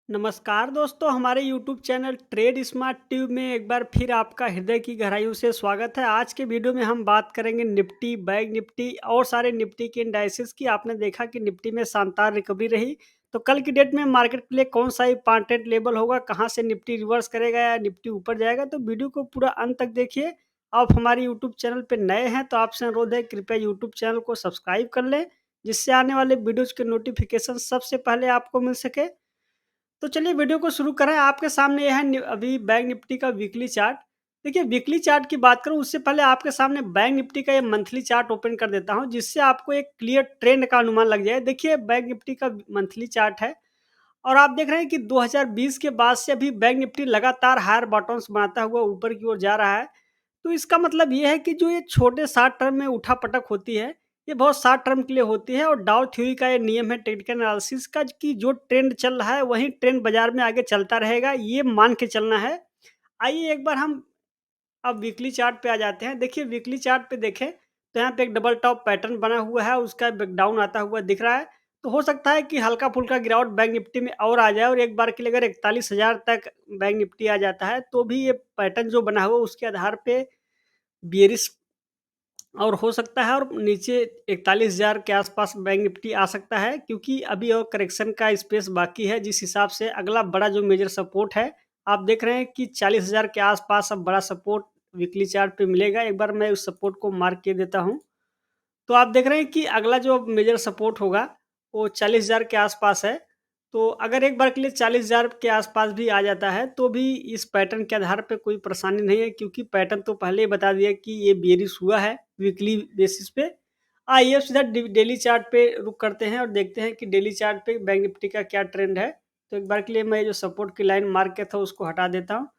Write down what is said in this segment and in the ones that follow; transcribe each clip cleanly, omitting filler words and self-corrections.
नमस्कार दोस्तों, हमारे YouTube channel trade smart tube में एक बार फिर आपका हृदय की गहराइयों से स्वागत है। आज के वीडियो में हम बात करेंगे निफ्टी, बैंक निफ्टी और सारे निफ्टी के इंडाइसेस की। आपने देखा कि निफ्टी में शानदार रिकवरी रही, तो कल की डेट में मार्केट के लिए कौन सा इंपॉर्टेंट लेवल होगा, कहाँ से निफ्टी रिवर्स करेगा या निफ्टी ऊपर जाएगा, तो वीडियो को पूरा अंत तक देखिए। आप हमारे यूट्यूब चैनल पर नए हैं तो आपसे अनुरोध है, कृपया यूट्यूब चैनल को सब्सक्राइब कर लें, जिससे आने वाले वीडियोज के नोटिफिकेशन सबसे पहले आपको मिल सके। तो चलिए वीडियो को शुरू करें। आपके सामने यह है अभी बैंक निफ्टी का वीकली चार्ट। देखिए, वीकली चार्ट की बात करूं उससे पहले आपके सामने बैंक निफ्टी का ये मंथली चार्ट ओपन कर देता हूं, जिससे आपको एक क्लियर ट्रेंड का अनुमान लग जाए। देखिए, बैंक निफ्टी का मंथली चार्ट है और आप देख रहे हैं कि 2020 के बाद से अभी बैंक निफ्टी लगातार हायर बॉटम्स बनाता हुआ ऊपर की ओर जा रहा है। तो इसका मतलब ये है कि जो ये छोटे शॉर्ट टर्म में उठा-पटक होती है, ये बहुत शॉर्ट टर्म के लिए होती है और डाउ थ्योरी का ये नियम है टेक्निकल एनालिसिस का कि जो ट्रेंड चल रहा है, वही ट्रेंड बाज़ार में आगे चलता रहेगा, ये मान के चलना है। आइए एक बार हम अब वीकली चार्ट पे आ जाते हैं। देखिए, वीकली चार्ट पे देखें, तो यहाँ पे एक डबल टॉप पैटर्न बना हुआ है, उसका ब्रेकडाउन आता हुआ दिख रहा है। तो हो सकता है कि हल्का-फुल्का गिरावट बैंक निफ्टी में और आ जाए और एक बार के लिए अगर 41,000 तक बैंक निफ्टी आ जाता है, तो भी ये पैटर्न जो बना हुआ है, उसके आधार पे बेयरिश और हो सकता है और नीचे 41,000 के आसपास बैंक निफ्टी आ सकता है, क्योंकि अभी और करेक्शन का स्पेस बाकी है। जिस हिसाब से अगला बड़ा जो मेजर सपोर्ट है, आप देख रहे हैं कि 40,000 के आसपास अब बड़ा सपोर्ट वीकली चार्ट पे मिलेगा। एक बार मैं उस सपोर्ट को मार्क किए देता हूँ। तो आप देख रहे हैं कि अगला जो मेजर सपोर्ट होगा, वो 40,000 के आसपास है। तो अगर एक बार के लिए 40,000 के आसपास भी आ जाता है, तो भी इस पैटर्न के आधार पे कोई परेशानी नहीं है, क्योंकि पैटर्न तो पहले ही बता दिया कि ये बेयरिश हुआ है वीकली बेसिस पे। आइए अब सीधा डेली चार्ट पे रुक करते हैं और देखते हैं कि डेली चार्ट पे बैंक निफ्टी का क्या ट्रेंड है। तो एक बार के लिए मैं जो सपोर्ट की लाइन मार्क किया था, उसको हटा देता हूँ।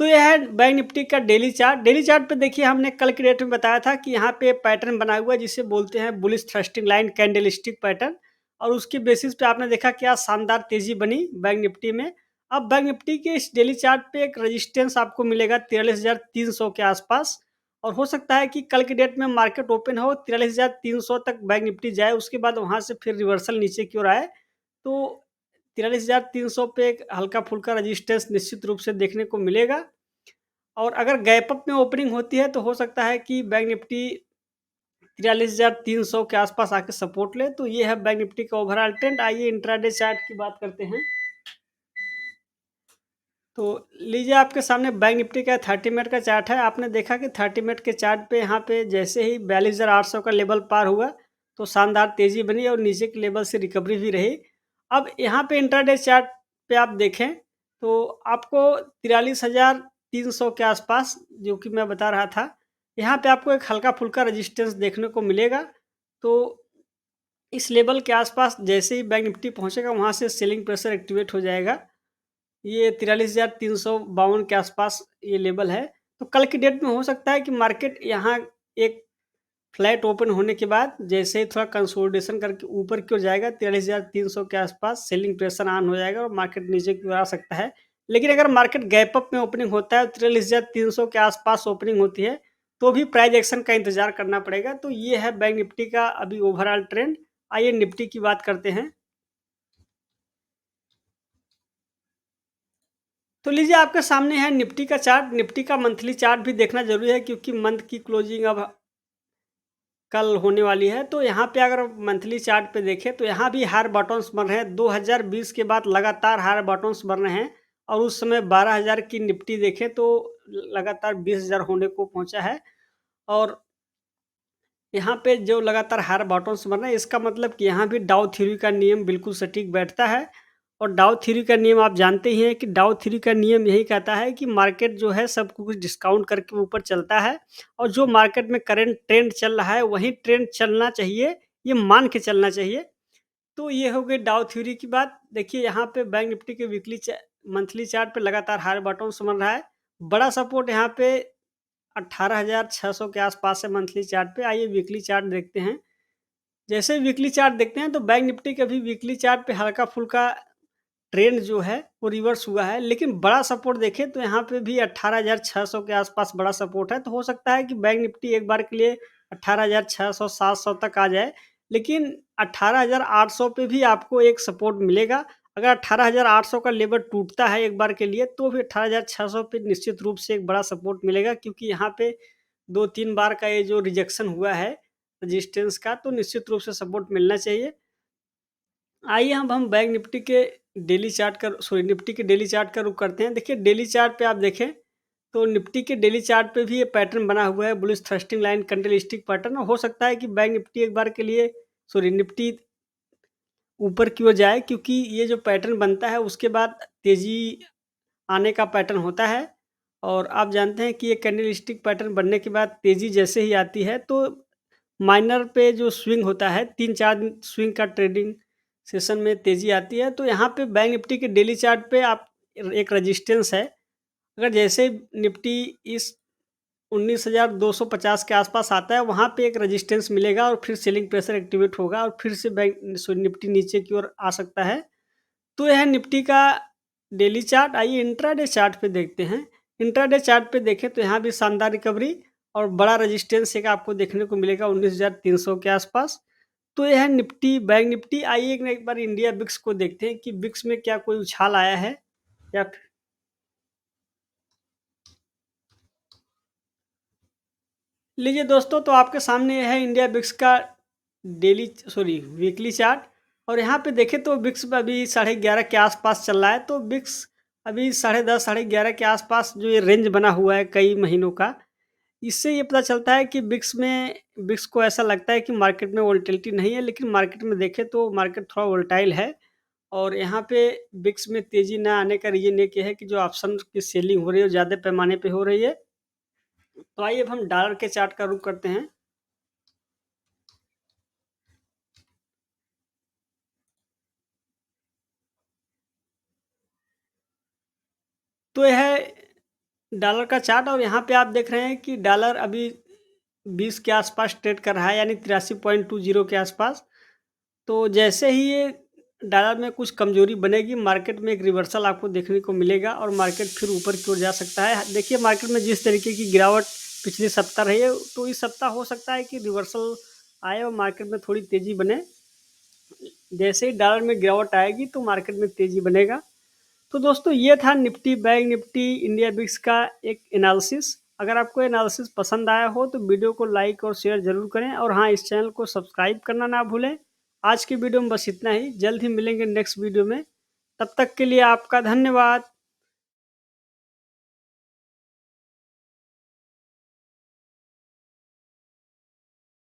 तो यह है बैंक निफ्टी का डेली चार्ट। डेली चार्ट पे देखिए, हमने कल की डेट में बताया था कि यहाँ पे पैटर्न बना हुआ है, जिसे बोलते हैं bullish thrusting line candlestick pattern, और उसके बेसिस पे आपने देखा क्या शानदार तेजी बनी बैंक निफ्टी में। अब बैंक निफ्टी के इस डेली चार्ट पे एक रेजिस्टेंस आपको मिलेगा 43,300 के आसपास, और हो सकता है कि कल की डेट में मार्केट ओपन हो 43,300 तक बैंक निफ्टी जाए, उसके बाद वहां से फिर रिवर्सल नीचे की ओर आए। तो 43,300 पे एक हल्का-फुल्का रेजिस्टेंस निश्चित रूप से देखने को मिलेगा, और अगर गैप अप में ओपनिंग होती है, तो हो सकता है कि बैंक निफ्टी 43,300 के आसपास आके सपोर्ट ले। तो ये है बैंक निफ्टी का ओवरऑल ट्रेंड। आइए इंट्राडे चार्ट की बात करते हैं। तो लीजिए, आपके सामने बैंक निफ्टी का 30 मिनट का चार्ट है। आपने देखा कि 30 मिनट के चार्ट पे यहाँ पे जैसे ही 42,800 का लेवल पार हुआ, तो शानदार तेजी बनी और नीचे के लेवल से रिकवरी भी रही। अब यहाँ पे इंट्राडे चार्ट पे आप देखें, तो आपको 43,300 के आसपास, जो कि मैं बता रहा था, यहाँ पे आपको एक हल्का फुल्का रेजिस्टेंस देखने को मिलेगा। तो इस लेवल के आसपास जैसे ही बैंक निफ्टी पहुँचेगा, वहाँ से सेलिंग प्रेशर एक्टिवेट हो जाएगा। ये 43,352 के आसपास ये लेवल है। तो कल की डेट में हो सकता है कि मार्केट यहाँ एक फ्लैट ओपन होने के बाद जैसे ही थोड़ा कंसोलिडेशन करके ऊपर की ओर जाएगा, 43,300 के आसपास सेलिंग प्रेशर ऑन हो जाएगा और मार्केट नीचे की ओर आ सकता है। लेकिन अगर मार्केट गैप अप में ओपनिंग होता है, 43,300 के आसपास ओपनिंग होती है, तो भी प्राइस एक्शन का इंतजार करना पड़ेगा। तो ये है बैंक निफ्टी का अभी ओवरऑल ट्रेंड। आइए निफ्टी की बात करते हैं। तो लीजिए, आपके सामने है निफ्टी का चार्ट। निफ्टी का मंथली चार्ट भी देखना ज़रूरी है, क्योंकि मंथ की क्लोजिंग अब कल होने वाली है। तो यहाँ पे अगर मंथली चार्ट पे देखें, तो यहाँ भी हायर बॉटम्स बन रहे हैं। 2020 के बाद लगातार हायर बॉटम्स बन रहे हैं, और उस समय 12,000 की निफ्टी देखें तो लगातार 20,000 होने को पहुँचा है। और यहाँ पे जो लगातार हायर बॉटम्स बन रहे हैं, इसका मतलब कि यहाँ भी डाउ थ्योरी का नियम बिल्कुल सटीक बैठता है। और डाउ थ्योरी का नियम आप जानते ही हैं कि डाउ थ्योरी का नियम यही कहता है कि मार्केट जो है सब कुछ डिस्काउंट करके ऊपर चलता है, और जो मार्केट में करंट ट्रेंड चल रहा है वही ट्रेंड चलना चाहिए, ये मान के चलना चाहिए। तो ये हो गई डाउ थ्योरी की बात। देखिए, यहाँ पे बैंक निफ्टी के मंथली चार्ट पे लगातार हायर बॉटम्स बन रहा है। बड़ा सपोर्ट यहाँ पे 18,600 के आसपास है मंथली चार्ट पे। आइए वीकली चार्ट देखते हैं। जैसे वीकली चार्ट देखते हैं, तो बैंक निफ्टी के भी वीकली चार्ट पे हल्का-फुल्का ट्रेंड जो है वो रिवर्स हुआ है, लेकिन बड़ा सपोर्ट देखें तो यहाँ पे भी 18,600 के आसपास बड़ा सपोर्ट है। तो हो सकता है कि बैंक निफ्टी एक बार के लिए 18,600 700 तक आ जाए, लेकिन 18,800 पे भी आपको एक सपोर्ट मिलेगा। अगर 18,800 का लेवल टूटता है एक बार के लिए, तो फिर 18,600 पे निश्चित रूप से एक बड़ा सपोर्ट मिलेगा, क्योंकि यहाँ पे 2-3 बार का ये जो रिजेक्शन हुआ है रेजिस्टेंस का, तो निश्चित रूप से सपोर्ट मिलना चाहिए। आइए हम बैंक निफ्टी के निफ्टी के डेली चार्ट का रुख करते हैं। देखिए डेली चार्ट पे आप देखें, तो निफ्टी के डेली चार्ट पे भी ये पैटर्न बना हुआ है, bullish thrusting line candle stick pattern. हो सकता है कि बैंक निफ्टी एक बार के लिए निफ्टी ऊपर की ओर जाए, क्योंकि ये जो पैटर्न बनता है उसके बाद तेज़ी आने का पैटर्न होता है। और आप जानते हैं कि ये कैंडल स्टिक पैटर्न बनने के बाद तेज़ी जैसे ही आती है, तो माइनर पे जो स्विंग होता है, 3-4 दिन स्विंग का ट्रेडिंग सेशन में तेज़ी आती है। तो यहाँ पे बैंक निफ्टी के डेली चार्ट पे आप एक रेजिस्टेंस है। अगर जैसे निफ्टी इस 19,250 के आसपास आता है, वहाँ पे एक रेजिस्टेंस मिलेगा और फिर सेलिंग प्रेशर एक्टिवेट होगा और फिर से निफ्टी नीचे की ओर आ सकता है। तो यह निफ्टी का डेली चार्ट। आइए इंट्राडे चार्ट पे देखते हैं। इंट्राडे चार्ट पे देखें तो यहाँ भी शानदार रिकवरी और बड़ा रेजिस्टेंस एक आपको देखने को मिलेगा 19,300 के आसपास। तो यह है निफ्टी, बैंक निफ्टी। आइए एक बार इंडिया बिक्स को देखते हैं कि बिक्स में क्या कोई उछाल आया है या लीजिए दोस्तों, तो आपके सामने यह है इंडिया बिक्स का वीकली चार्ट। और यहाँ पे देखें तो बिक्स अभी 11:30 के आसपास चल रहा है। तो बिक्स अभी 10:30 11:30 के आसपास जो ये रेंज बना हुआ है कई महीनों का, इससे ये पता चलता है कि बिक्स को ऐसा लगता है कि मार्केट में वोलेटिलिटी नहीं है, लेकिन मार्केट में देखें तो मार्केट थोड़ा वोलेटाइल है। और यहाँ पे बिक्स में तेज़ी ना आने का रीज़न ये है कि जो ऑप्शन की सेलिंग हो रही है वो ज़्यादा पैमाने पे हो रही है। तो आइए अब हम डॉलर के चार्ट का रुख करते हैं। तो यह है डॉलर का चार्ट, और यहाँ पे आप देख रहे हैं कि डॉलर अभी 20 के आसपास ट्रेड कर रहा है, यानी 83.20 के आसपास। तो जैसे ही ये डॉलर में कुछ कमजोरी बनेगी, मार्केट में एक रिवर्सल आपको देखने को मिलेगा और मार्केट फिर ऊपर की ओर जा सकता है। देखिए मार्केट में जिस तरीके की गिरावट पिछले सप्ताह रही है, तो इस सप्ताह हो सकता है कि रिवर्सल आए और मार्केट में थोड़ी तेज़ी बने। जैसे ही डॉलर में गिरावट आएगी तो मार्केट में तेज़ी बनेगा। तो दोस्तों ये था निफ्टी, बैंक निफ्टी, इंडिया बिक्स का एक एनालिसिस। अगर आपको एनालिसिस पसंद आया हो तो वीडियो को लाइक और शेयर ज़रूर करें, और हाँ, इस चैनल को सब्सक्राइब करना ना भूलें। आज की वीडियो में बस इतना ही, जल्द ही मिलेंगे नेक्स्ट वीडियो में। तब तक के लिए आपका धन्यवाद।